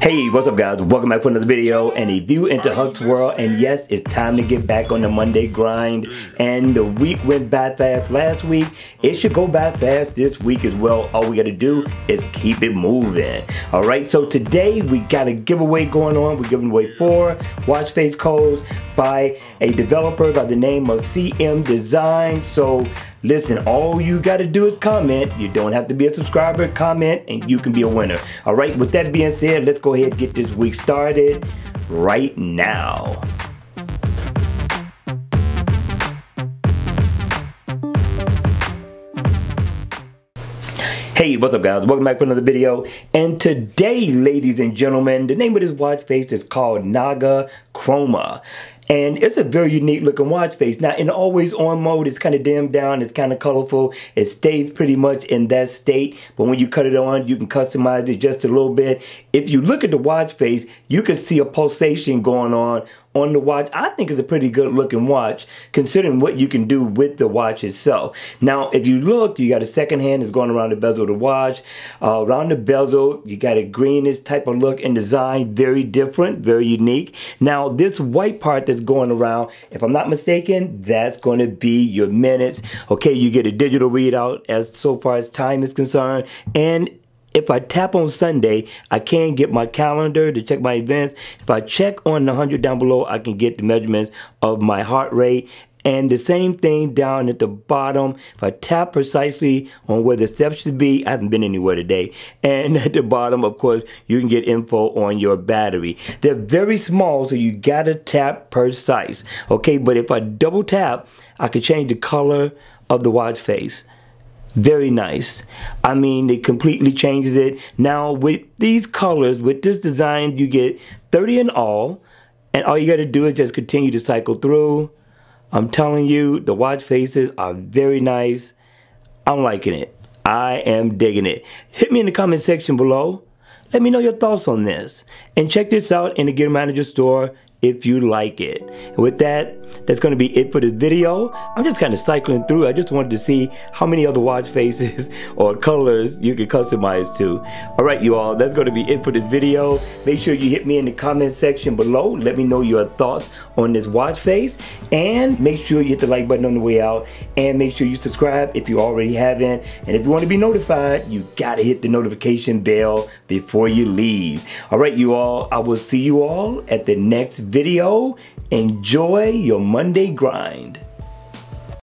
Hey, what's up guys? Welcome back for another video and a view into Huck's world. And yes, it's time to get back on the Monday grind. And the week went by fast last week. It should go by fast this week as well. All we gotta do is keep it moving. Alright, so today we got a giveaway going on. We're giving away 4 watch face codes by a developer by the name of CM Design. So listen, all you got to do is comment. You don't have to be a subscriber. Comment and you can be a winner. All right, with that being said, let's go ahead and get this week started right now. Hey, what's up guys? Welcome back for another video. And today, ladies and gentlemen, the name of this watch face is called Naga Chroma. And it's a very unique looking watch face. Now in the always on mode, it's kind of dimmed down, it's kind of colorful. It stays pretty much in that state. But when you cut it on, you can customize it just a little bit. If you look at the watch face, you can see a pulsation going on the watch. I think it's a pretty good looking watch considering what you can do with the watch itself. Now if you look, you got a second hand that's going around the bezel of the watch. Around the bezel, you got a greenish type of look and design. Very different, very unique. Now this white part that's going around, if I'm not mistaken, that's going to be your minutes. Okay, you get a digital readout as so far as time is concerned. And if I tap on Sunday, I can get my calendar to check my events. If I check on the 100 down below, I can get the measurements of my heart rate. And the same thing down at the bottom. If I tap precisely on where the steps should be, I haven't been anywhere today. And at the bottom, of course, you can get info on your battery. They're very small, so you gotta tap precise. Okay, but if I double tap, I can change the color of the watch face. Very nice. I mean, it completely changes it. Now with these colors, with this design, you get 30 in all. And all you got to do is just continue to cycle through. I'm telling you, the watch faces are very nice. I'm liking it. I am digging it. Hit me in the comment section below. Let me know your thoughts on this. And check this out in the Gear Manager store if you like it. And with that, that's going to be it for this video. I'm just kind of cycling through. I just wanted to see how many other watch faces or colors you can customize to. Alright you all, that's going to be it for this video. Make sure you hit me in the comment section below. Let me know your thoughts on this watch face. And make sure you hit the like button on the way out. And make sure you subscribe if you already haven't. And if you want to be notified, you got to hit the notification bell before you leave. Alright you all, I will see you all at the next video. Enjoy your Monday grind.